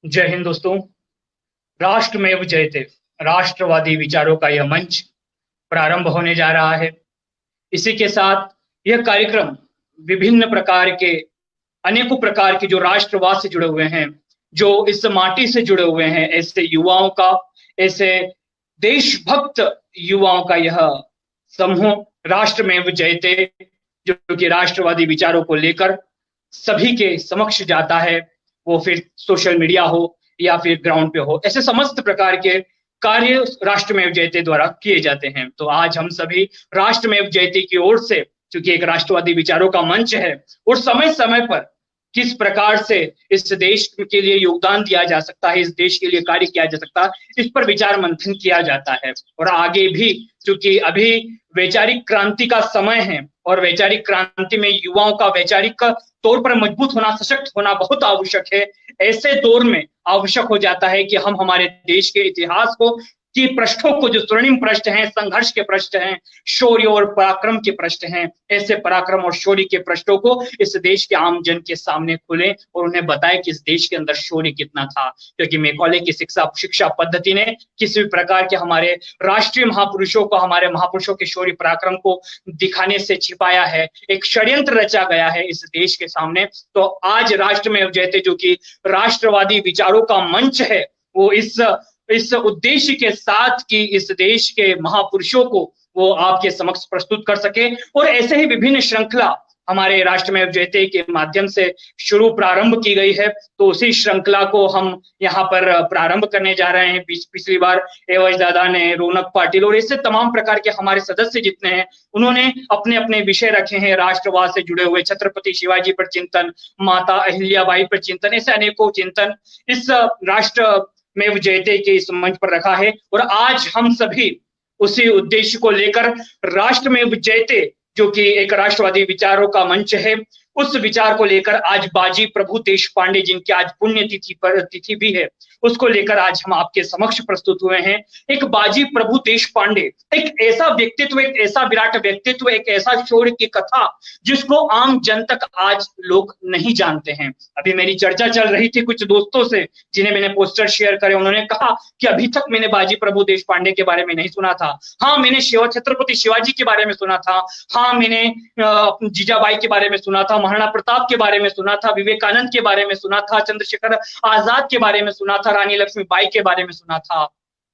जय हिंद दोस्तों। राष्ट्रमेव जयते राष्ट्रवादी विचारों का यह मंच प्रारंभ होने जा रहा है। इसी के साथ यह कार्यक्रम विभिन्न प्रकार के अनेकों प्रकार के जो राष्ट्रवाद से जुड़े हुए हैं, जो इस माटी से जुड़े हुए हैं, ऐसे युवाओं का, ऐसे देशभक्त युवाओं का यह समूह राष्ट्रमेव जयते, जो कि राष्ट्रवादी विचारों को लेकर सभी के समक्ष जाता है। वो फिर सोशल मीडिया हो या फिर ग्राउंड पे हो, ऐसे समस्त प्रकार के कार्य राष्ट्रमेव जयते द्वारा किए जाते हैं। तो आज हम सभी राष्ट्रमेव जयते की ओर से, क्योंकि एक राष्ट्रवादी विचारों का मंच है और समय समय पर किस प्रकार से इस देश के लिए योगदान दिया जा सकता है, इस देश के लिए कार्य किया जा सकता है, इस पर विचार मंथन किया जाता है। और आगे भी, क्योंकि अभी वैचारिक क्रांति का समय है और वैचारिक क्रांति में युवाओं का वैचारिक तौर पर मजबूत होना, सशक्त होना बहुत आवश्यक है। ऐसे दौर में आवश्यक हो जाता है कि हम हमारे देश के इतिहास को की पृष्ठों को, जो स्वर्णिम पृष्ठ हैं, संघर्ष के पृष्ठ हैं, शौर्य और पराक्रम के पृष्ठ हैं, ऐसे पराक्रम और शौर्य के पृष्ठों को इस देश के आम जन के सामने खोलें और उन्हें बताएं कि इस देश के अंदर शौर्य कितना था। क्योंकि मैकॉले की शिक्षा पद्धति ने किसी भी प्रकार के हमारे राष्ट्रीय महापुरुषों को, हमारे महापुरुषों के शौर्य पराक्रम को दिखाने से छिपाया है। एक षड्यंत्र रचा गया है इस देश के सामने। तो आज राष्ट्रमेव जयते, जो कि राष्ट्रवादी विचारों का मंच है, वो इस उद्देश्य के साथ कि इस देश के महापुरुषों को वो आपके समक्ष प्रस्तुत कर सके। और ऐसे ही विभिन्न श्रृंखला हमारे राष्ट्रमेव जयते के माध्यम से प्रारंभ की गई है। तो उसी श्रृंखला को हम यहाँ पर प्रारंभ करने जा रहे हैं। पिछली बार एवज दादा ने, रौनक पाटिल और ऐसे तमाम प्रकार के हमारे सदस्य जितने हैं, उन्होंने अपने अपने विषय रखे हैं राष्ट्रवाद से जुड़े हुए। छत्रपति शिवाजी पर चिंतन, माता अहिल्याबाई पर चिंतन, ऐसे अनेकों चिंतन इस राष्ट्रमेव जयते के इस मंच पर रखा है। और आज हम सभी उसी उद्देश्य को लेकर राष्ट्रमेव जयते, जो कि एक राष्ट्रवादी विचारों का मंच है, उस विचार को लेकर आज बाजी प्रभु देशपांडे, जिनकी आज पुण्य तिथि भी है, उसको लेकर आज हम आपके समक्ष प्रस्तुत हुए हैं। एक बाजी प्रभु देशपांडे, एक ऐसा व्यक्तित्व, एक ऐसा विराट व्यक्तित्व, एक ऐसा शौर्य की कथा जिसको आम जन तक आज लोग नहीं जानते हैं। अभी मेरी चर्चा चल रही थी कुछ दोस्तों से जिन्हें मैंने पोस्टर शेयर करे। उन्होंने कहा कि अभी तक मैंने बाजी प्रभु देशपांडे के बारे में नहीं सुना था। हाँ, मैंने छत्रपति शिवाजी के बारे में सुना था। हाँ, मैंने जीजाबाई के बारे में सुना था, महाराणा प्रताप के बारे में सुना था, विवेकानंद के बारे में सुना था, चंद्रशेखर आजाद के बारे में सुना था, रानी लक्ष्मीबाई के बारे में सुना था,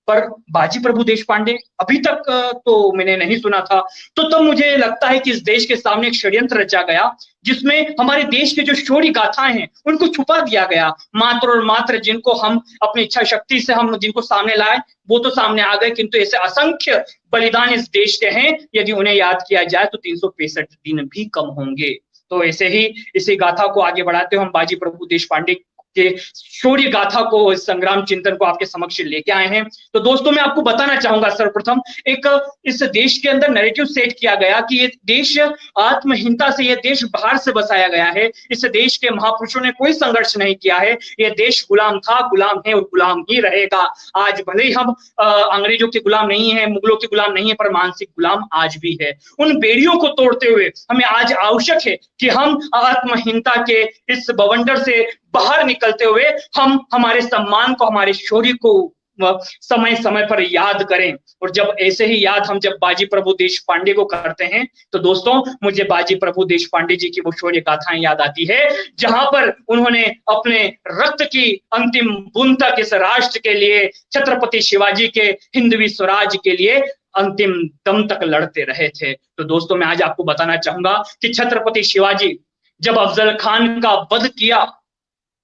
पर बाजी प्रभु देशपांडे अभी तक तो मैंने नहीं सुना था। तो तब मुझे लगता है कि इस देश के सामने एक षड्यंत्र रचा गया, जिसमें हमारे देश के जो शौर्य गाथाएं हैं उनको छुपा दिया गया। मात्र और मात्र जिनको हम अपनी इच्छा शक्ति से हम जिनको सामने लाए, वो तो सामने आ गए, किंतु ऐसे असंख्य बलिदान इस देश के हैं, यदि उन्हें याद किया जाए तो 365 दिन भी कम होंगे। तो ऐसे ही इसी गाथा को आगे बढ़ाते हुए हम बाजी प्रभु देशपांडे के शौर्य गाथा को, इस संग्राम चिंतन को आपके समक्ष लेके आए हैं। तो दोस्तों, मैं आपको बताना चाहूंगा, सर्वप्रथम एक इस देश के अंदर नैरेटिव सेट किया गया कि ये देश आत्महीनता से, ये देश बाहर से बसाया गया है। इस देश के महापुरुषों ने कोई संघर्ष नहीं किया है। ये देश गुलाम था, गुलाम है और गुलाम ही रहेगा। आज भले ही हम अंग्रेजों के गुलाम नहीं है, मुगलों के गुलाम नहीं है, पर मानसिक गुलाम आज भी है। उन बेड़ियों को तोड़ते हुए हमें आज आवश्यक है कि हम आत्महीनता के इस बवंडर से बाहर निकलते हुए हम हमारे सम्मान को, हमारे शौर्य को समय समय पर याद करें। और जब ऐसे ही याद हम जब बाजी प्रभु देशपांडे को करते हैं, तो दोस्तों मुझे बाजी प्रभु देशपांडे जी की वो शौर्य गाथाएं याद आती है, जहां पर उन्होंने अपने रक्त की अंतिम बूंद तक इस राष्ट्र के लिए, छत्रपति शिवाजी के हिंदवी स्वराज के लिए अंतिम दम तक लड़ते रहे थे। तो दोस्तों, मैं आज आपको बताना चाहूंगा कि छत्रपति शिवाजी जब अफजल खान का वध किया,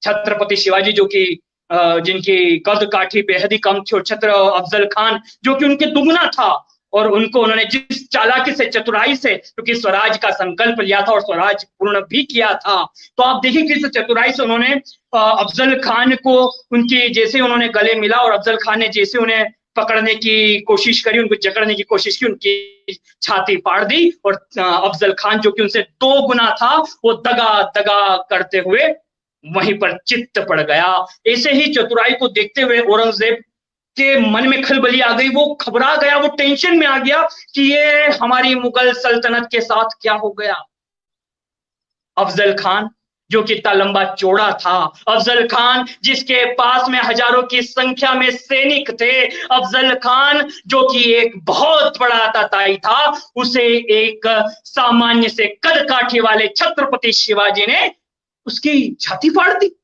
छत्रपति शिवाजी जो कि जिनकी कद काठी बेहद ही कम थी, और अफजल खान जो कि उनके दुगना था, और उनको उन्होंने जिस चालाकी से, चतुराई से, क्योंकि स्वराज का संकल्प लिया था और स्वराज पूर्ण भी किया था। तो आप देखिए किस चतुराई से उन्होंने अफजल खान को, उनकी जैसे उन्होंने गले मिला और अफजल खान ने जैसे उन्हें पकड़ने की कोशिश करी, उनको जकड़ने की कोशिश की, उनकी छाती फाड़ दी, और अफजल खान जो कि उनसे 2 गुना था, वो दगा दगा करते हुए वहीं पर चित्त पड़ गया। ऐसे ही चतुराई को देखते हुए औरंगजेब के मन में खलबली आ गई। वो घबरा गया, वो टेंशन में आ गया कि ये हमारी मुगल सल्तनत के साथ क्या हो गया। अफजल खान जो कितना लंबा चौड़ा था। अफजल खान जिसके पास में हजारों की संख्या में सैनिक थे, अफजल खान जो कि एक बहुत बड़ा आतताई था, उसे एक सामान्य से कद काठी वाले छत्रपति शिवाजी ने उसकी छाती फाड़ दी।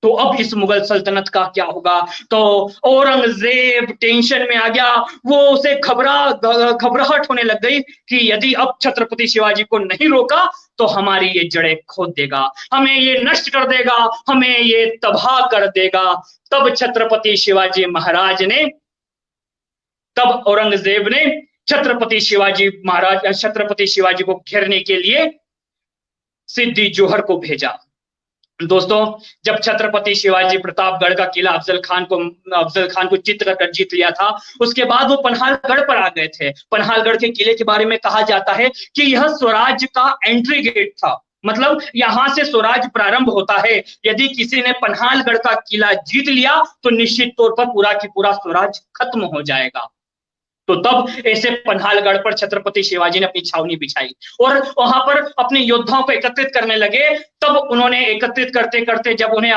तो अब इस मुगल सल्तनत का क्या होगा? तो औरंगजेब टेंशन में आ गया। वो उसे घबराहट होने लग गई कि यदि अब छत्रपति शिवाजी को नहीं रोका तो हमारी ये जड़ें खोद देगा, हमें ये नष्ट कर देगा, हमें ये तबाह कर देगा। तब छत्रपति शिवाजी महाराज ने, तब औरंगजेब ने छत्रपति शिवाजी को घेरने के लिए सिद्दी जोहर को भेजा। दोस्तों, जब छत्रपति शिवाजी प्रतापगढ़ का किला अफजल खान को चित कर जीत लिया था, उसके बाद वो पन्हालगढ़ पर आ गए थे। पन्हालगढ़ के किले के बारे में कहा जाता है कि यह स्वराज का एंट्री गेट था, मतलब यहां से स्वराज प्रारंभ होता है। यदि किसी ने पन्हालगढ़ का किला जीत लिया तो निश्चित तौर पर पूरा की पूरा स्वराज खत्म हो जाएगा। तो तब ऐसे पन्हालगढ़ पर छत्रपति शिवाजी ने अपनी छावनी बिछाई और वहां पर अपने योद्धाओं को एकत्रित करने लगे। तब उन्होंने एकत्रित करते करते जब उन्हें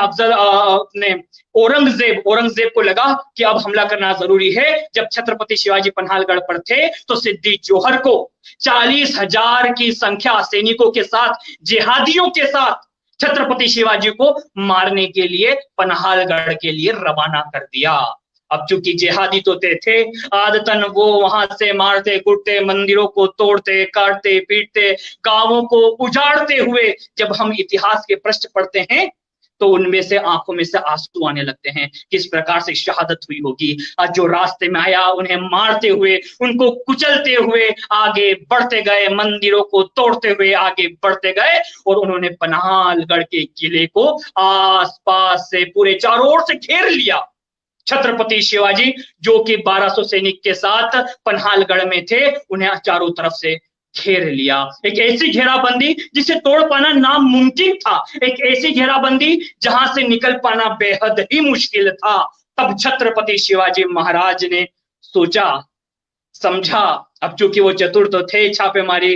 औरंगजेब को लगा कि अब हमला करना जरूरी है, जब छत्रपति शिवाजी पन्हालगढ़ पर थे तो सिद्दी जोहर को 40,000 की संख्या सैनिकों के साथ, जिहादियों के साथ छत्रपति शिवाजी को मारने के लिए पन्हालगढ़ के लिए रवाना कर दिया। अब चूंकि जिहादी तो थे, आदतन वो वहां से मारते कुटते, मंदिरों को तोड़ते, काटते, पीटते, गांवों को उजाड़ते हुए जब हम इतिहास के पृष्ठ पढ़ते हैं तो उनमें से आंखों में से आंसू आने लगते हैं। किस प्रकार से शहादत हुई होगी। आज जो रास्ते में आया उन्हें मारते हुए, उनको कुचलते हुए आगे बढ़ते गए, मंदिरों को तोड़ते हुए आगे बढ़ते गए और उन्होंने पन्हालगढ़ के किले को आसपास से पूरे चारों ओर से घेर लिया। छत्रपति शिवाजी जो कि 1200 सैनिक के साथ पन्हालगढ़ में थे, उन्हें चारों तरफ से घेर लिया। एक ऐसी घेराबंदी जिसे तोड़ पाना नामुमकिन था, एक ऐसी घेराबंदी जहां से निकल पाना बेहद ही मुश्किल था। तब छत्रपति शिवाजी महाराज ने सोचा, समझा, अब चूंकि वो चतुर तो थे, छापेमारी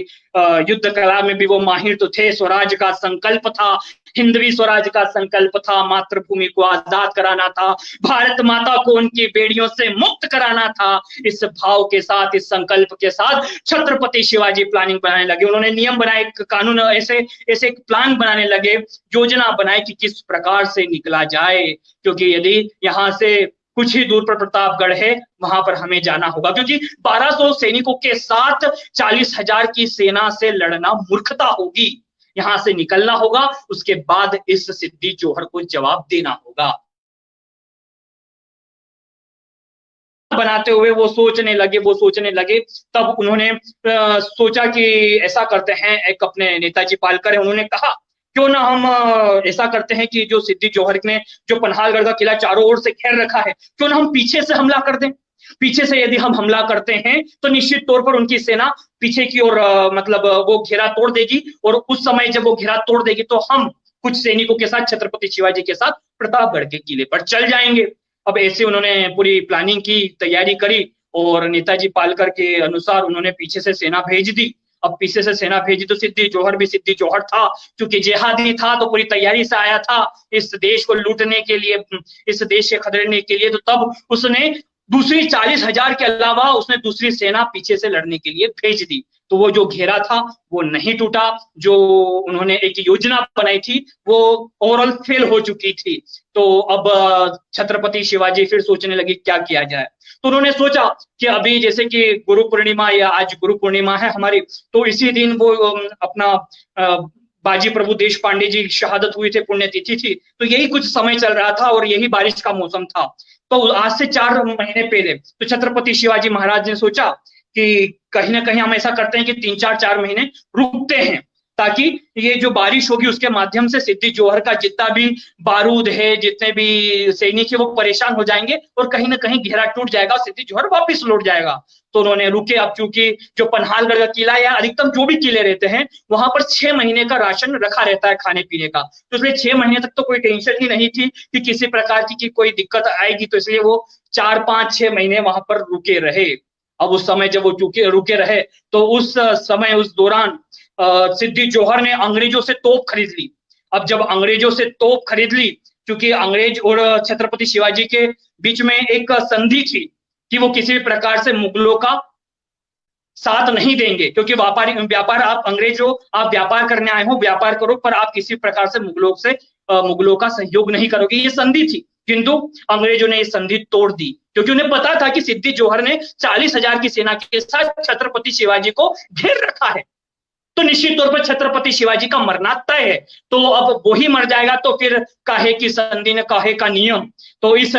युद्ध कला में भी वो माहिर तो थे, स्वराज का संकल्प था, हिंदवी स्वराज का संकल्प था, मातृभूमि को आजाद कराना था, भारत माता को उनकी बेड़ियों से मुक्त कराना था। इस भाव के साथ, इस संकल्प के साथ छत्रपति शिवाजी प्लानिंग बनाने लगे। उन्होंने नियम बनाए, कानून, ऐसे ऐसे प्लान बनाने लगे, योजना बनाई कि किस प्रकार से निकला जाए, क्योंकि यदि यहाँ से कुछ ही दूर पर प्रतापगढ़ है, वहां पर हमें जाना होगा, क्योंकि 1200 सैनिकों के साथ 40,000 की सेना से लड़ना मूर्खता होगी। यहां से निकलना होगा, उसके बाद इस सिद्दी जोहर को जवाब देना होगा। बनाते हुए वो सोचने लगे। तब उन्होंने सोचा कि ऐसा करते हैं, एक अपने नेताजी पालकर है, उन्होंने कहा क्यों ना हम ऐसा करते हैं कि जो सिद्दी जोहर ने जो पन्हालगढ़ का किला चारों ओर से घेर रखा है, क्यों ना हम पीछे से हमला कर दें। पीछे से यदि हम हमला करते हैं तो निश्चित तौर पर उनकी सेना पीछे की ओर मतलब वो घेरा तोड़ देगी, और उस समय जब वो घेरा तोड़ देगी तो हम कुछ सैनिकों के साथ छत्रपति शिवाजी के साथ प्रतापगढ़ के किले पर चल जाएंगे। अब ऐसे उन्होंने पूरी प्लानिंग की, तैयारी करी और नेताजी पालकर के अनुसार उन्होंने पीछे से सेना भेज दी। अब पीछे से सेना भेजी तो सिद्दी जोहर भी सिद्दी जोहर था, क्योंकि जिहादी था तो पूरी तैयारी से आया था इस देश को लूटने के लिए, इस देश से खदेड़ने के लिए। तो तब उसने दूसरी 40,000 के अलावा उसने दूसरी सेना पीछे से लड़ने के लिए भेज दी। तो वो जो घेरा था वो नहीं टूटा, जो उन्होंने एक योजना बनाई थी वो ओवरऑल फेल हो चुकी थी। तो अब छत्रपति शिवाजी फिर सोचने लगे क्या किया जाए। तो उन्होंने सोचा कि अभी जैसे कि गुरु पूर्णिमा, या आज गुरु पूर्णिमा है हमारी, तो इसी दिन वो अपना बाजी प्रभु देश पांडे जी की शहादत हुई थे, पुण्यतिथि थी, तो यही कुछ समय चल रहा था और यही बारिश का मौसम था। तो आज से 4 महीने पहले तो छत्रपति शिवाजी महाराज ने सोचा कि कहीं ना कहीं हम ऐसा करते हैं कि 3-4 महीने रुकते हैं, ताकि ये जो बारिश होगी उसके माध्यम से सिद्दी जोहर का जितना भी बारूद है, जितने भी सैनिक है, वो परेशान हो जाएंगे और कहीं ना कहीं घेरा टूट जाएगा, सिद्दी जोहर वापिस लौट जाएगा। तो उन्होंने रुके। अब चूंकि जो पन्हालगढ़ का किला या अधिकतम जो भी किले रहते हैं वहां पर 6 महीने का राशन रखा रहता है खाने पीने का, तो इसलिए 6 महीने तक तो कोई टेंशन ही नहीं थी कि किसी प्रकार की कोई दिक्कत आएगी। तो इसलिए वो 4-5-6 महीने वहां पर रुके रहे। अब उस समय जब वो रुके रहे तो उस समय, उस दौरान सिद्दी जोहर ने अंग्रेजों से तोप खरीद ली। अब जब अंग्रेजों से तोप खरीद ली, क्योंकि अंग्रेज और छत्रपति शिवाजी के बीच में एक संधि थी कि वो किसी भी प्रकार से मुगलों का साथ नहीं देंगे, क्योंकि व्यापार आप अंग्रेज हो, आप व्यापार करने आए हो, व्यापार करो, पर आप किसी प्रकार से मुगलों का सहयोग नहीं करोगे, ये संधि थी। किंतु अंग्रेजों ने ये संधि तोड़ दी, क्योंकि उन्हें पता था कि सिद्दी जोहर ने 40,000 की सेना के साथ छत्रपति शिवाजी को घेर रखा है, तो निश्चित तौर पर छत्रपति शिवाजी का मरना तय है। तो अब वो ही मर जाएगा तो फिर काहे की संधि ने काहे का नियम। तो इस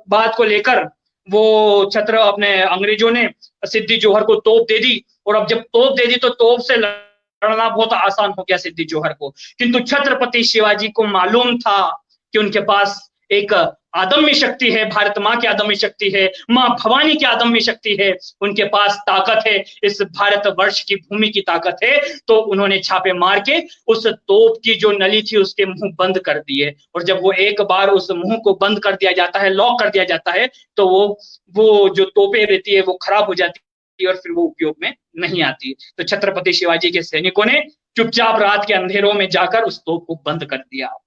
बात को लेकर वो अपने अंग्रेजों ने सिद्दी जोहर को तोप दे दी, और अब जब तोप दे दी तो तोप से लड़ना बहुत आसान हो गया सिद्दी जोहर को। किंतु छत्रपति शिवाजी को मालूम था कि उनके पास एक अदम्य शक्ति है, भारत माँ की अदम्य शक्ति है, माँ भवानी की अदम्य शक्ति है, उनके पास ताकत है, इस भारत वर्ष की भूमि की ताकत है। तो उन्होंने छापे मार के उस तोप की जो नली थी उसके मुंह बंद कर दिए, और जब वो एक बार उस मुंह को बंद कर दिया जाता है, लॉक कर दिया जाता है, तो वो जो तोपें रहती है वो खराब हो जाती है और फिर वो उपयोग में नहीं आती। तो छत्रपति शिवाजी के सैनिकों ने चुपचाप रात के अंधेरों में जाकर उस तोप को बंद कर दिया।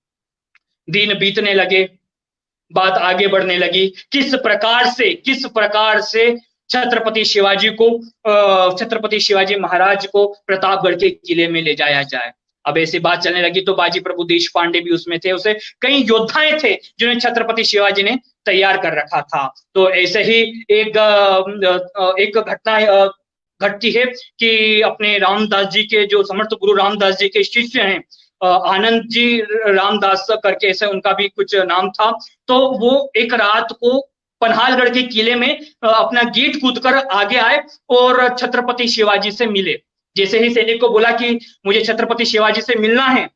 दिन बीतने लगे, बात आगे बढ़ने लगी, किस प्रकार से छत्रपति शिवाजी महाराज को प्रतापगढ़ के किले में ले जाया जाए। अब ऐसी बात चलने लगी तो बाजी प्रभु देश पांडे भी उसमें थे, उसे कई योद्धाएं थे जिन्हें छत्रपति शिवाजी ने तैयार कर रखा था। तो ऐसे ही एक घटना घटती है कि अपने रामदास जी के जो समर्थ गुरु रामदास जी के शिष्य हैं, आनंद जी रामदास करके ऐसे उनका भी कुछ नाम था, तो वो एक रात को पन्हालगढ़ के किले में अपना गेट कूदकर आगे आए और छत्रपति शिवाजी से मिले। जैसे ही सैनिक को बोला कि मुझे छत्रपति शिवाजी से मिलना है,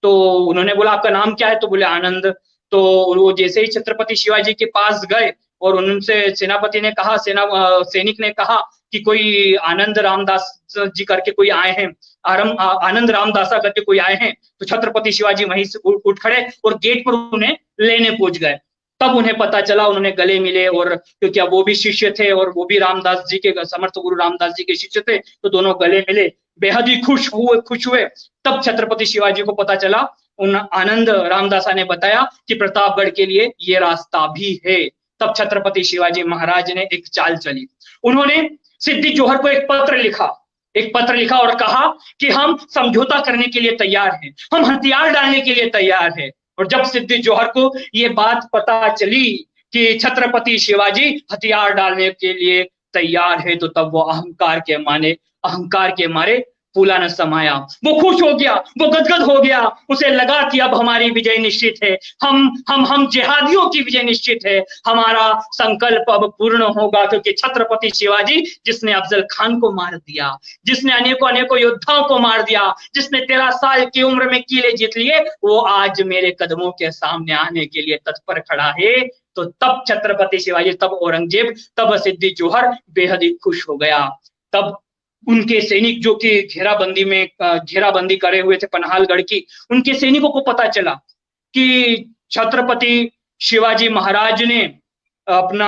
तो उन्होंने बोला आपका नाम क्या है, तो बोले आनंद। तो वो जैसे ही छत्रपति शिवाजी के पास गए और उनसे सेनापति ने कहा, सैनिक ने कहा कि कोई आनंद रामदास जी करके कोई आए हैं, आनंद रामदासा करके कोई आए हैं। तो छत्रपति शिवाजी वहीं से उठ खड़े और गेट पर उन्हें लेने पहुंच गए। तब उन्हें पता चला, उन्होंने गले मिले, और क्योंकि वो भी शिष्य थे और वो भी रामदास जी के समर्थ गुरु रामदास जी के शिष्य थे, तो दोनों गले मिले, बेहद ही खुश हुए। तब छत्रपति शिवाजी को पता चला, उन आनंद रामदासा ने बताया कि प्रतापगढ़ के लिए ये रास्ता भी है। तब छत्रपति शिवाजी महाराज ने एक चाल चली, उन्होंने सिद्दी जोहर को एक पत्र लिखा और कहा कि हम समझौता करने के लिए तैयार हैं, हम हथियार डालने के लिए तैयार हैं। और जब सिद्दी जोहर को ये बात पता चली कि छत्रपति शिवाजी हथियार डालने के लिए तैयार है, तो तब वो अहंकार के मारे फूला न समाया। वो खुश हो गया, वो गदगद हो गया, उसे लगा कि अब हमारी विजय निश्चित है, हम जिहादियों की विजय निश्चित है, हमारा संकल्प अब पूर्ण होगा। क्योंकि छत्रपति शिवाजी जिसने अफजल खान को मार दिया, जिसने अनेकों योद्धाओं को मार दिया, जिसने 13 साल की उम्र में किले जीत लिए, वो आज मेरे कदमों के सामने आने के लिए तत्पर खड़ा है। तो तब छत्रपति शिवाजी, तब औरंगजेब, तब सिद्दी जोहर बेहद ही खुश हो गया। तब उनके सैनिक जो कि घेराबंदी करे हुए थे पन्हालगढ़ की, उनके सैनिकों को पता चला कि छत्रपति शिवाजी महाराज ने अपना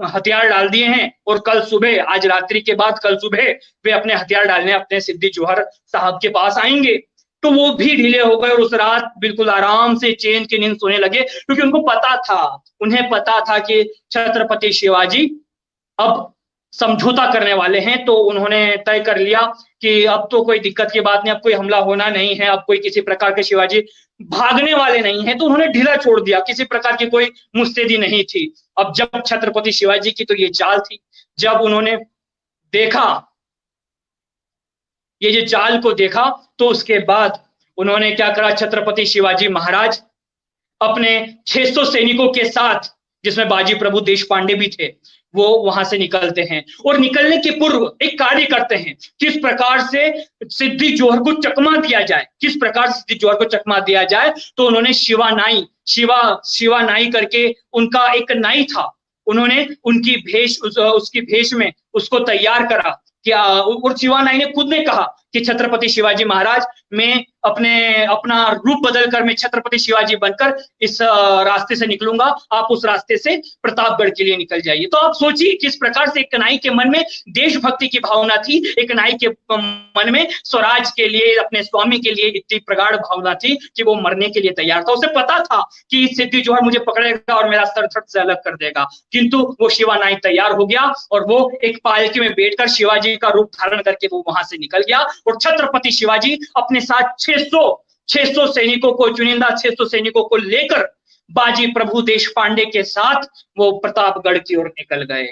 हथियार डाल दिए हैं, और कल सुबह, आज रात्रि के बाद कल सुबह वे अपने हथियार डालने अपने सिद्दी जोहर साहब के पास आएंगे। तो वो भी ढीले हो गए और उस रात बिल्कुल आराम से चैन की नींद सोने लगे, क्योंकि उन्हें पता था कि छत्रपति शिवाजी अब समझौता करने वाले हैं। तो उन्होंने तय कर लिया कि अब तो कोई दिक्कत की बात नहीं, अब कोई हमला होना नहीं है, अब कोई किसी प्रकार के शिवाजी भागने वाले नहीं है, तो उन्होंने ढीला छोड़ दिया, किसी प्रकार की कोई मुस्तैदी नहीं थी। अब जब छत्रपति शिवाजी की तो ये चाल थी, जब उन्होंने देखा, ये जो चाल को देखा, तो उसके बाद उन्होंने क्या करा, छत्रपति शिवाजी महाराज अपने 600 सैनिकों के साथ, जिसमें बाजी प्रभु देश पांडे भी थे, वो वहां से निकलते हैं और निकलने के पूर्व एक कार्य करते हैं, किस प्रकार से सिद्दी जोहर को चकमा दिया जाए। तो उन्होंने शिवा नाई करके उनका एक नाई था, उन्होंने उसकी भेष में उसको तैयार करा, और शिवा नाई ने खुद ने कहा कि कि छत्रपति शिवाजी महाराज मैं अपना रूप बदलकर मैं छत्रपति शिवाजी बनकर इस रास्ते से निकलूंगा, आप उस रास्ते से प्रतापगढ़ के लिए निकल जाइए। तो आप सोचिए किस प्रकार से एक कन्हई के मन में देशभक्ति की भावना थी, एक कन्हई के मन में स्वराज के लिए, अपने स्वामी के लिए इतनी प्रगाढ़ भावना थी कि वो मरने के लिए तैयार था। उसे पता था कि सिद्धि जोहर मुझे पकड़ेगा और मेरा सर थट से अलग कर देगा, किंतु वो शिवा नाई तैयार हो गया और वो एक पालकी में बैठकर शिवाजी का रूप धारण करके वो वहां से निकल गया। और छत्रपति शिवाजी अपने साथ 600 सैनिकों को, चुनिंदा 600 सैनिकों को लेकर बाजी प्रभु देशपांडे के साथ वो प्रतापगढ़ की ओर निकल गए।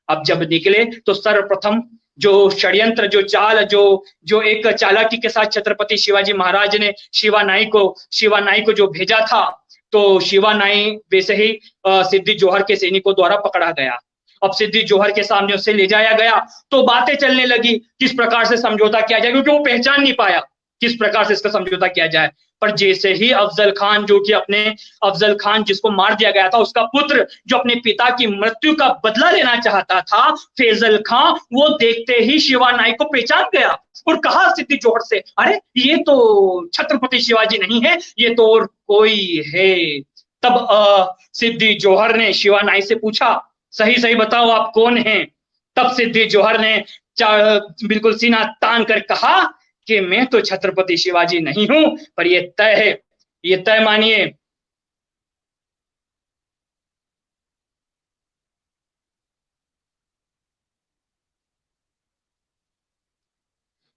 अब जब निकले तो सर्वप्रथम जो षड्यंत्र, जो चाल, जो एक चालाकी के साथ छत्रपति शिवाजी महाराज ने शिवा नाई को जो भेजा था, तो शिवा नाई वैसे ही सिद्धि जोहर के सैनिकों द्वारा पकड़ा गया। अब सिद्धि जोहर के सामने उसे ले जाया गया तो बातें चलने लगी किस प्रकार से समझौता किया जाए, क्योंकि वो पहचान नहीं पाया किस प्रकार से इसका समझौता किया जाए। पर जैसे ही अफजल खान, जो कि अफजल खान जिसको मार दिया गया था, उसका पुत्र जो अपने पिता की मृत्यु का बदला लेना चाहता था, फैजल खान, वो देखते ही शिवा नाई को पहचान गया और कहा सिद्धि जोहर से, अरे ये तो छत्रपति शिवाजी नहीं है, ये तो और कोई है। तब सिद्धि जोहर ने शिवा नाई से पूछा, सही सही बताओ आप कौन हैं? तब सिद्धि जोहर ने बिल्कुल सीना तान कर कहा कि मैं तो छत्रपति शिवाजी नहीं हूं, पर ये तय है, ये तय मानिए।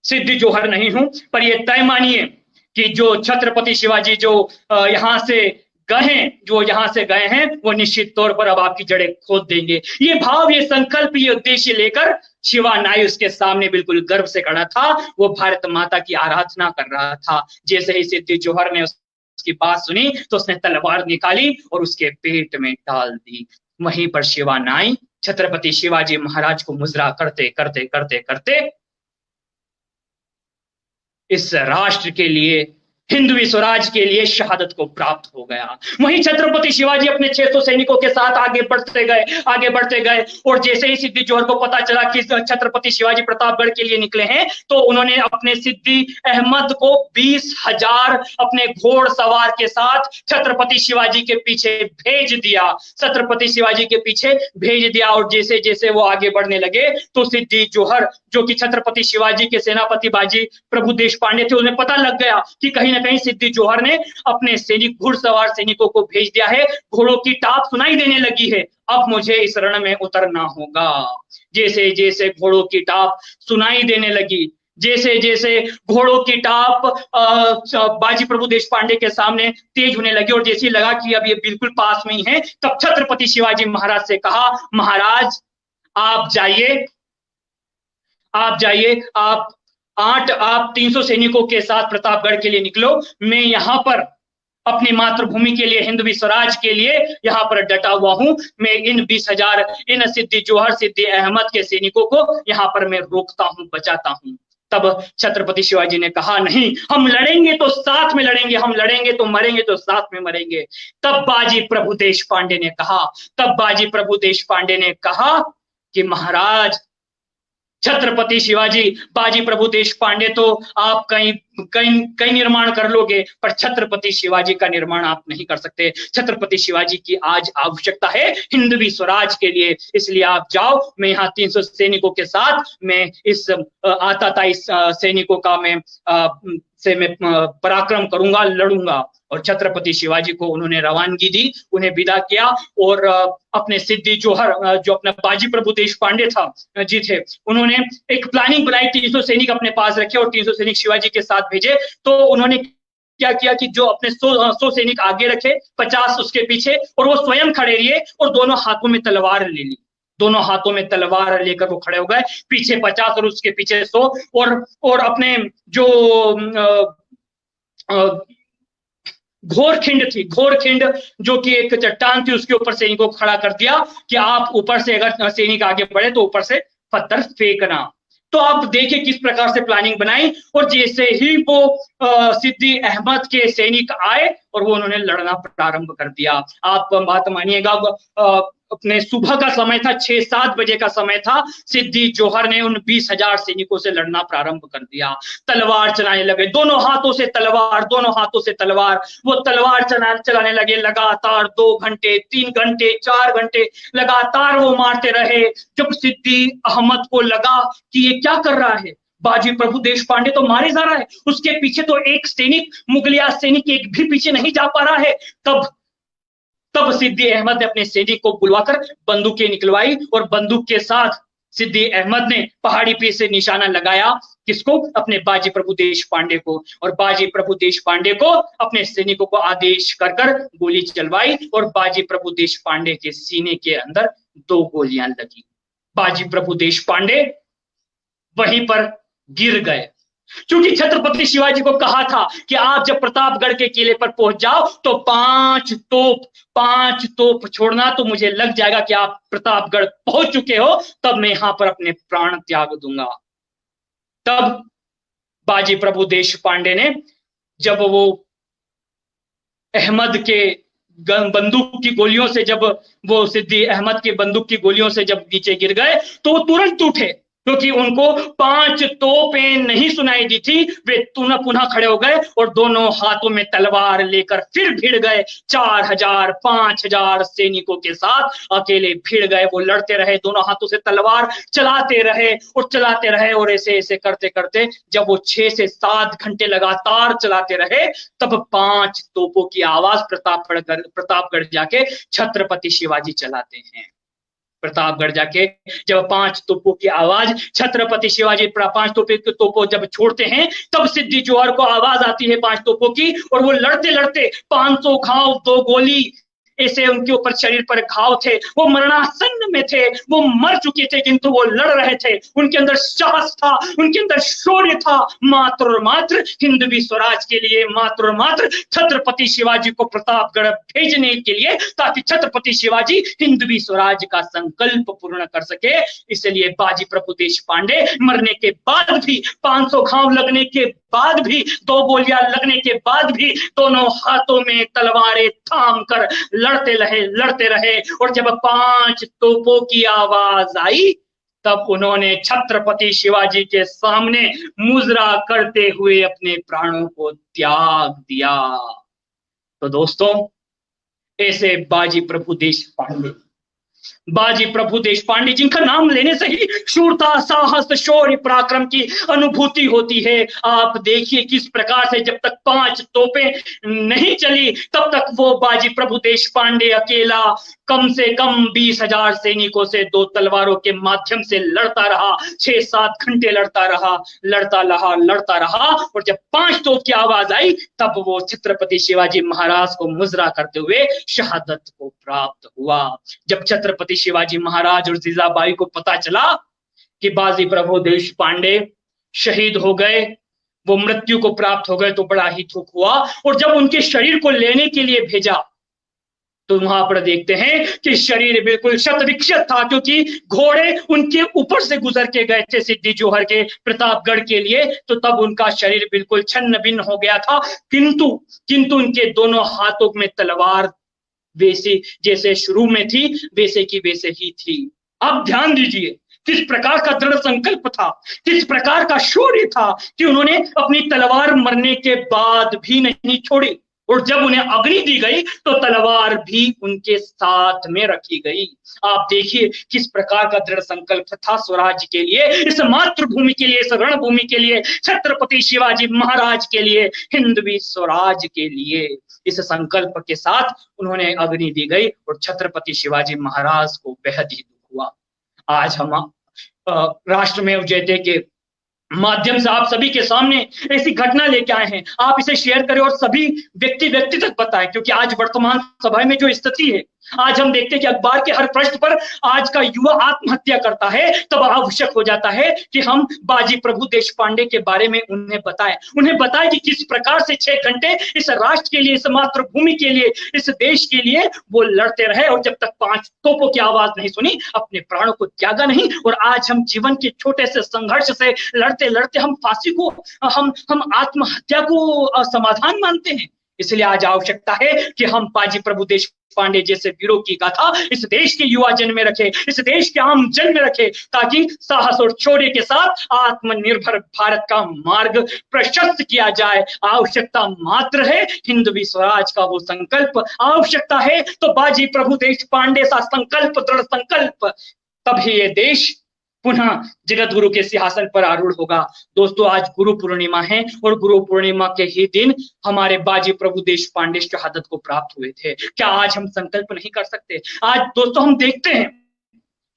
सिद्धि जोहर नहीं हूं, पर ये तय मानिए कि जो छत्रपति शिवाजी जो यहां से गए हैं, वो निश्चित तौर पर अब आपकी जड़ें खोद देंगे। ये भाव, ये संकल्प, ये उद्देश्य लेकर शिवा नाई उसके सामने बिल्कुल गर्व से खड़ा था। वो भारत माता की आराधना कर रहा था। जैसे ही सिद्धि जोहर ने उसकी बात सुनी तो उसने तलवार निकाली और उसके पेट में डाल दी। वहीं पर शिवा नाई छत्रपति शिवाजी महाराज को मुजरा करते करते करते करते इस राष्ट्र के लिए, हिंदवी स्वराज के लिए शहादत को प्राप्त हो गया। वहीं छत्रपति शिवाजी अपने 600 सैनिकों के साथ आगे बढ़ते गए और जैसे ही सिद्धि जोहर को पता चला कि छत्रपति शिवाजी प्रतापगढ़ के लिए निकले हैं, तो उन्होंने अपने सिद्धि अहमद को 20,000 अपने घोड़सवार के साथ छत्रपति शिवाजी के पीछे भेज दिया। और जैसे जैसे वो आगे बढ़ने लगे तो सिद्धि जोहर, जो कि छत्रपति शिवाजी के सेनापति बाजी प्रभु देशपांडे थे, उन्हें पता लग गया कि कहीं ना कहीं सिद्धि जोहर ने अपने घुड़सवार सैनिकों को भेज दिया है। घोड़ों की टाप सुनाई देने लगी है, अब मुझे इस रण में उतरना होगा। जैसे जैसे घोड़ों की टाप सुनाई देने लगी, जैसे जैसे घोड़ों की टाप बाजी प्रभु देशपांडे के सामने तेज होने लगी और जैसे लगा कि अब ये बिल्कुल पास में ही है, तब छत्रपति शिवाजी महाराज से कहा, महाराज आप जाइए, आप 300 सैनिकों के साथ प्रतापगढ़ के लिए निकलो। मैं यहाँ पर अपनी मातृभूमि के लिए, हिंदवी स्वराज के लिए यहाँ पर डटा हुआ हूं। मैं इन 20,000 इन सिद्धि जोहर, सिद्धि अहमद के सैनिकों को यहाँ पर मैं रोकता हूं, बचाता हूं। तब छत्रपति शिवाजी ने कहा, नहीं, हम लड़ेंगे तो साथ में लड़ेंगे, हम लड़ेंगे तो मरेंगे तो साथ में मरेंगे। तब बाजी प्रभु देशपांडे ने कहा कि महाराज, छत्रपति शिवाजी, बाजी प्रभु देशपांडे तो आप कहीं निर्माण कर लोगे, पर छत्रपति शिवाजी का निर्माण आप नहीं कर सकते। छत्रपति शिवाजी की आज आवश्यकता है हिंदवी स्वराज के लिए, इसलिए आप जाओ। मैं यहाँ 300 सैनिकों के साथ मैं इस सैनिकों का मैं पराक्रम करूंगा, लड़ूंगा। और छत्रपति शिवाजी को उन्होंने रवानगी दी, उन्हें विदा किया और अपने सिद्धि जोहर, जो अपना बाजी प्रभु देशपांडे जी थे, उन्होंने एक प्लानिंग बनाई, 300 सैनिक अपने पास रखे और 300 सैनिक शिवाजी के साथ भेजे। तो उन्होंने क्या किया कि जो अपने 100 सैनिक आगे रखे, 50 उसके पीछे, और वो स्वयं खड़े रहे और दोनों हाथों में तलवार ले ली। दोनों हाथों में तलवार लेकर वो खड़े हो गए, पीछे 50 और उसके पीछे 100, और अपने जो घोरखिंड जो कि एक चट्टान थी, उसके ऊपर सैनिकों को खड़ा कर दिया कि आप ऊपर से अगर सैनिक आगे बढ़े तो ऊपर से पत्थर फेंकना। तो आप देखिए किस प्रकार से प्लानिंग बनाई। और जैसे ही वो सिद्धि अहमद के सैनिक आए और वो उन्होंने लड़ना प्रारंभ कर दिया। आप बात मानिएगा, अपने सुबह का समय था, 6-7 बजे का समय था, सिद्दी जोहर ने उन 20,000 सैनिकों से लड़ना प्रारंभ कर दिया। तलवार चलाने लगे, दोनों हाथों से तलवार, दोनों हाथों से तलवार। वो तलवार चलाने लगे लगातार 2 घंटे, 3 घंटे, 4 घंटे लगातार वो मारते रहे। जब सिद्दी अहमद को लगा कि ये क्या कर रहा है, बाजी प्रभु देश पांडे तो मारे जा रहा है, उसके पीछे तो एक सैनिक, मुगलिया सैनिक एक भी पीछे नहीं जा पा रहा है, तब तब सिद्दी अहमद ने अपने सैनिक को बुलवाकर बंदूकें निकलवाई और बंदूक के साथ सिद्दी अहमद ने पहाड़ी पे से निशाना लगाया। किसको? अपने बाजी प्रभु देश पांडे को। और बाजी प्रभु देश पांडे को अपने सैनिकों को आदेश कर कर गोली चलवाई और बाजी प्रभु देश पांडे के सीने के अंदर 2 गोलियां लगी। बाजी प्रभु देश पांडे वहीं पर गिर गए। क्योंकि छत्रपति शिवाजी को कहा था कि आप जब प्रतापगढ़ के किले पर पहुंच जाओ तो 5 तोप छोड़ना, तो मुझे लग जाएगा कि आप प्रतापगढ़ पहुंच चुके हो, तब मैं यहां पर अपने प्राण त्याग दूंगा। तब बाजी प्रभु देश पांडे ने, जब वो अहमद के बंदूक की गोलियों से, जब वो सिद्दी अहमद की बंदूक की गोलियों से जब नीचे गिर गए तो वो तुरंत उठे, क्योंकि उनको 5 तोपें नहीं सुनाई दी थी। वे पुनः खड़े हो गए और दोनों हाथों में तलवार लेकर फिर भिड़ गए। 4,000 5,000 सैनिकों के साथ अकेले भिड़ गए। वो लड़ते रहे, दोनों हाथों से तलवार चलाते रहे और ऐसे ऐसे करते करते जब वो 6 से 7 घंटे लगातार चलाते रहे, तब 5 तोपों की आवाज प्रतापगढ़ जाके छत्रपति शिवाजी चलाते हैं। प्रतापगढ़ जाके जब 5 तोपों की आवाज छत्रपति शिवाजी 5 तोपों जब छोड़ते हैं, तब सिद्दी जोहर को आवाज आती है 5 तोपों की, और वो लड़ते लड़ते 500 घाव 2 गोली ऐसे उनके ऊपर शरीर पर घाव थे। वो मरणासन्न में थे, वो मर चुके थे, किंतु वो लड़ रहे थे। उनके अंदर साहस था, उनके अंदर शौर्य था, मात्र और मात्र हिंदवी स्वराज के लिए, मात्र और मात्र छत्रपति शिवाजी को प्रतापगढ़ भेजने के लिए, ताकि छत्रपति शिवाजी हिंदवी स्वराज का संकल्प पूर्ण कर सके। इसलिए बाजी प्रभु देश पांडे मरने के बाद भी, 500 घाव लगने के बाद भी, 2 गोलियां लगने के बाद भी, दोनों हाथों में तलवारें थाम कर लड़ते रहे। और जब 5 तोपों की आवाज आई, तब उन्होंने छत्रपति शिवाजी के सामने मुजरा करते हुए अपने प्राणों को त्याग दिया। तो दोस्तों, ऐसे बाजी प्रभु देश पांडे जिनका नाम लेने से ही शूरता, साहस, शौर्य, पराक्रम की अनुभूति होती है। आप देखिए किस प्रकार से जब तक 5 तोपें नहीं चली, तब तक वो बाजी प्रभु देश पांडे अकेला कम से कम 20,000 सैनिकों से 2 तलवारों के माध्यम से लड़ता रहा। 6-7 घंटे लड़ता रहा। और जब 5 तोप की आवाज आई, तब वो छत्रपति शिवाजी महाराज को मुजरा करते हुए शहादत को प्राप्त हुआ। जब छत्रपति शिवाजी महाराज और जीजाबाई को पता चला कि बाजी प्रभु देश पांडे शहीद हो गए, वो मृत्यु को प्राप्त हो गए, तो बड़ा ही दुख हुआ। और जब उनके शरीर को लेने के लिए भेजा, तो वहां पर देखते हैं कि शरीर बिल्कुल शत विक्षत था, क्योंकि घोड़े उनके ऊपर से गुजर के गए थे सिद्दी जोहर के प्रतापगढ़ के लिए। तो तब उनका शरीर बिल्कुल छन्न भिन्न हो गया था, किंतु उनके दोनों हाथों में तलवार वैसे जैसे शुरू में थी, वैसे की वैसे ही थी। आप ध्यान दीजिए किस प्रकार का दृढ़ संकल्प था, किस प्रकार का शौर्य था कि उन्होंने अपनी तलवार मरने के बाद भी नहीं छोड़ी। और जब उन्हें अग्नि दी गई तो तलवार भी उनके साथ में रखी गई। आप देखिए किस प्रकार का दृढ़ संकल्प था स्वराज के लिए, इस मातृभूमि के लिए, इस रणभूमि के लिए, छत्रपति शिवाजी महाराज के लिए, हिंदवी स्वराज के लिए। इस संकल्प के साथ उन्होंने अग्नि दी गई और छत्रपति शिवाजी महाराज को बेहद ही दुख हुआ। आज हम राष्ट्रमेव जयते के माध्यम से आप सभी के सामने ऐसी घटना लेके आए हैं। आप इसे शेयर करें और सभी व्यक्ति तक बताएं, क्योंकि आज वर्तमान समय में जो स्थिति है, आज हम देखते हैं कि अखबार के हर पृष्ठ पर आज का युवा आत्महत्या करता है। तब आवश्यक हो जाता है कि हम बाजी प्रभु देश पांडे के बारे में उन्हें बताएं कि किस प्रकार से 6 घंटे इस राष्ट्र के लिए, इस मातृभूमि के लिए, इस देश के लिए वो लड़ते रहे, और जब तक 5 तोपों की आवाज नहीं सुनी, अपने प्राणों को त्यागा नहीं। और आज हम जीवन के छोटे से संघर्ष से लड़ते लड़ते हम फांसी को, हम आत्महत्या को समाधान मानते हैं। इसलिए आज आवश्यकता है कि हम बाजी प्रभु देशपांडे जैसे वीरों की गाथा इस देश के युवा जन में रखे, इस देश के आम जन में रखे, ताकि साहस और शौर्य के साथ आत्मनिर्भर भारत का मार्ग प्रशस्त किया जाए। आवश्यकता मात्र है हिंदवी स्वराज का वो संकल्प, आवश्यकता है तो बाजी प्रभु देशपांडे सा संकल्प, दृढ़ संकल्प, तभी ये देश पुनः जगत गुरु के सिंहासन पर आरूढ़ होगा। दोस्तों, आज गुरु पूर्णिमा है और गुरु पूर्णिमा के ही दिन हमारे बाजी प्रभु देशपांडे शहादत को प्राप्त हुए थे। क्या आज हम संकल्प नहीं कर सकते? आज दोस्तों हम देखते हैं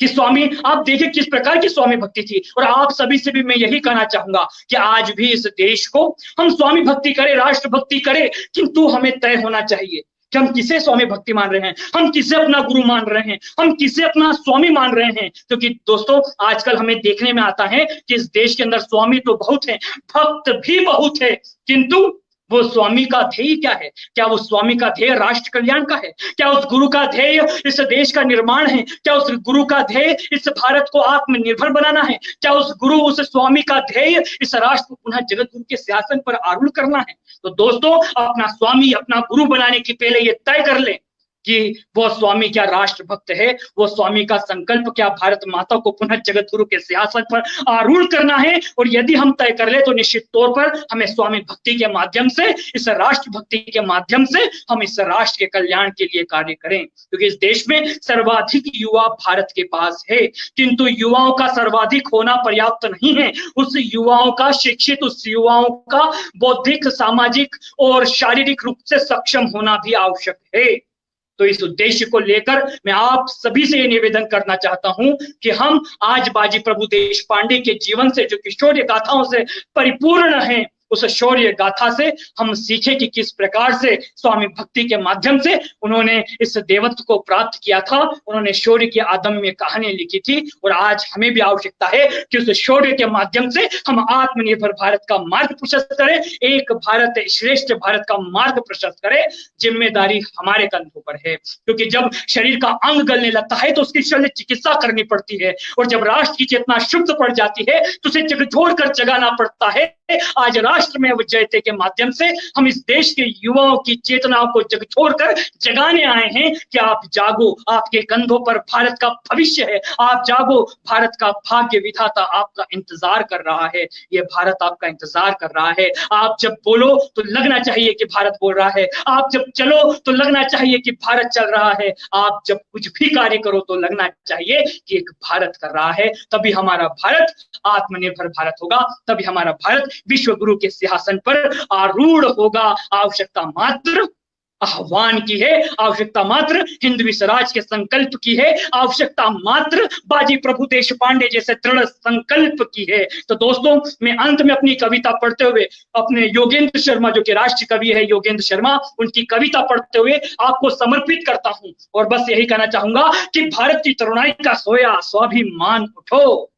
कि स्वामी, आप देखिए किस प्रकार की स्वामी भक्ति थी, और आप सभी से भी मैं यही कहना चाहूंगा कि आज भी इस देश को हम स्वामी भक्ति करें, राष्ट्र भक्ति करें, किंतु हमें तय होना चाहिए कि हम किसे स्वामी भक्ति मान रहे हैं, हम किसे अपना गुरु मान रहे हैं, हम किसे अपना स्वामी मान रहे हैं। क्योंकि दोस्तों आजकल हमें देखने में आता है कि इस देश के अंदर स्वामी तो बहुत है, भक्त भी बहुत है, किंतु वो स्वामी का ध्येय क्या है? क्या उस स्वामी का ध्येय राष्ट्र कल्याण का है? क्या उस गुरु का ध्येय इस देश का निर्माण है? क्या उस गुरु का ध्येय इस भारत को आत्मनिर्भर बनाना है? क्या उस गुरु, उस स्वामी का ध्येय इस राष्ट्र को पुनः जगत गुरु के सिंहासन पर आरूढ़ करना है? तो दोस्तों अपना स्वामी, अपना गुरु बनाने के पहले ये तय कर लें कि वो स्वामी क्या राष्ट्र भक्त है, वो स्वामी का संकल्प क्या भारत माता को पुनः जगत गुरु के सिंहासन पर आरूढ़ करना है। और यदि हम तय कर ले तो निश्चित तौर पर हमें स्वामी भक्ति के माध्यम से, इस राष्ट्र भक्ति के माध्यम से हम इस राष्ट्र के कल्याण के लिए कार्य करें। क्योंकि इस देश में सर्वाधिक युवा भारत के पास है, किंतु युवाओं का सर्वाधिक होना पर्याप्त नहीं है। उस युवाओं का शिक्षित, उस युवाओं का बौद्धिक, सामाजिक और शारीरिक रूप से सक्षम होना भी आवश्यक है। तो इस उद्देश्य को लेकर मैं आप सभी से ये निवेदन करना चाहता हूं कि हम आज बाजी प्रभु देशपांडे के जीवन से, जो शौर्य गाथाओं से परिपूर्ण है, उस शौर्य गाथा से हम सीखे कि किस प्रकार से स्वामी भक्ति के माध्यम से उन्होंने इस देवत्व को प्राप्त किया था, उन्होंने शौर्य की अदम्य कहानी लिखी थी। और आज हमें भी आवश्यकता है कि उस शौर्य के माध्यम से हम आत्मनिर्भर भारत का मार्ग प्रशस्त करें, एक भारत श्रेष्ठ भारत का मार्ग प्रशस्त करें। जिम्मेदारी हमारे कंधों पर है, क्योंकि जब शरीर का अंग गलने लगता है तो उसकी शल्य चिकित्सा करनी पड़ती है, और जब राष्ट्र की चेतना शुद्ध पड़ जाती है तो उसे झकझोर कर जगाना पड़ता है। आज राष्ट्र में जयते के माध्यम से हम इस देश के युवाओं की चेतनाओं को जगछोड़कर जगाने आए हैं कि आप जागो, आपके कंधों पर भारत का भविष्य है, आप जागो, भारत का भाग्य विधाता आपका इंतजार कर रहा है, ये भारत आपका इंतजार कर रहा है। आप जब बोलो तो लगना चाहिए कि भारत बोल रहा है, आप जब चलो तो लगना चाहिए कि भारत चल रहा है, आप जब कुछ भी कार्य करो तो लगना चाहिए कि एक भारत कर रहा है। तभी हमारा भारत आत्मनिर्भर भारत होगा, तभी हमारा भारत विश्व गुरु के सिंहासन पर आरूढ़ होगा। आवश्यकता मात्र आह्वान की है, आवश्यकता मात्र हिंदवी स्वराज के संकल्प की है, आवश्यकता मात्र बाजी प्रभु देशपांडे जैसे दृढ़ संकल्प की है। तो दोस्तों मैं अंत में अपनी कविता पढ़ते हुए, अपने योगेंद्र शर्मा जो कि राष्ट्र कवि है योगेंद्र शर्मा, उनकी कविता पढ़ते हुए आपको समर्पित करता हूं, और बस यही कहना चाहूंगा कि भारत की तरुणाई का सोया स्वाभिमान उठो,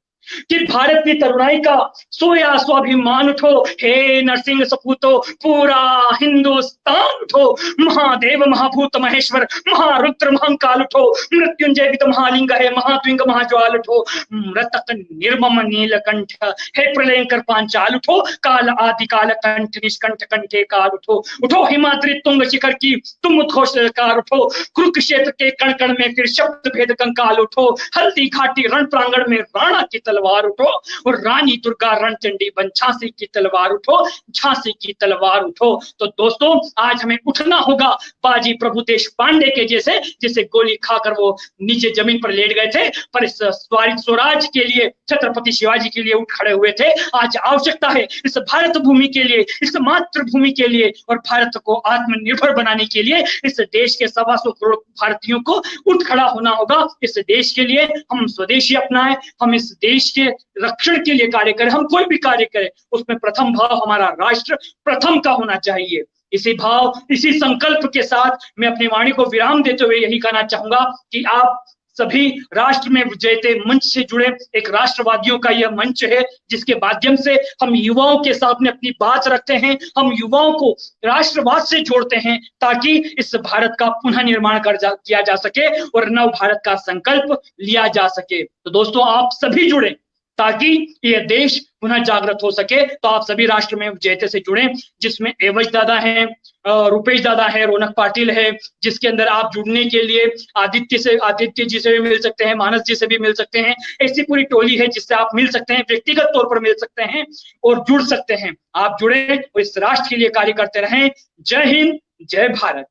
कि भारत की तरुणाई का सोया स्वाभिमान उठो, हे नरसिंह सपूतो पूरा हिंदुस्तान उठो, महादेव महाभूत महेश्वर महारुद्र महाकाल उठो, मृत्युंजय विद महालिंग है महाद्विंग महाज्वाल उठो, मृतक निर्मम नीलकंठ हे प्रलयंकर पांचाल उठो, काल आदि काल कंठ निष्कंठ कंठे काल उठो, उठो हिमाद्री तुंग शिखर की तुम उद्घोषकार उठो, कुरुक्षेत्र के कण कण में फिर शब्द भेद कंकाल उठो, हल्दी घाटी रण प्रांगण में राणा की तलवार उठो, और रानी दुर्गा रणचंडी बन झांसी की तलवार उठो, झांसी की तलवार उठो। तो दोस्तों आज हमें उठना होगा बाजी प्रभु देशपांडे के जैसे, जिसे गोली खाकर वो नीचे जमीन पर लेट गए थे, पर इस स्वराज के लिए, छत्रपति शिवाजी के लिए उठ खड़े हुए थे। आज आवश्यकता है इस भारत भूमि के लिए, इस मातृभूमि के लिए, और भारत को आत्मनिर्भर बनाने के लिए इस देश के 125 करोड़ भारतीयों को उठ खड़ा होना होगा। इस देश के लिए हम स्वदेशी अपनाएं, हम इस देश के रक्षण के लिए कार्य करें, हम कोई भी कार्य करें उसमें प्रथम भाव हमारा राष्ट्र प्रथम का होना चाहिए। इसी भाव, इसी संकल्प के साथ मैं अपनी वाणी को विराम देते हुए यही कहना चाहूंगा कि आप सभी राष्ट्र में जयते मंच से जुड़े, एक राष्ट्रवादियों का यह मंच है जिसके माध्यम से हम युवाओं के साथ में अपनी बात रखते हैं, हम युवाओं को राष्ट्रवाद से जोड़ते हैं, ताकि इस भारत का पुनः निर्माण किया जा सके और नव भारत का संकल्प लिया जा सके। तो दोस्तों आप सभी जुड़े, ताकि ये देश पुनः जागृत हो सके। तो आप सभी राष्ट्रमेव जयते से जुड़े, जिसमें एवज दादा है, रुपेश दादा है, रौनक पाटिल है, जिसके अंदर आप जुड़ने के लिए आदित्य जी से भी मिल सकते हैं, मानस जी से भी मिल सकते हैं। ऐसी पूरी टोली है जिससे आप मिल सकते हैं, व्यक्तिगत तौर पर मिल सकते हैं और जुड़ सकते हैं। आप जुड़े और इस राष्ट्र के लिए कार्य करते रहें। जय हिंद, जय भारत।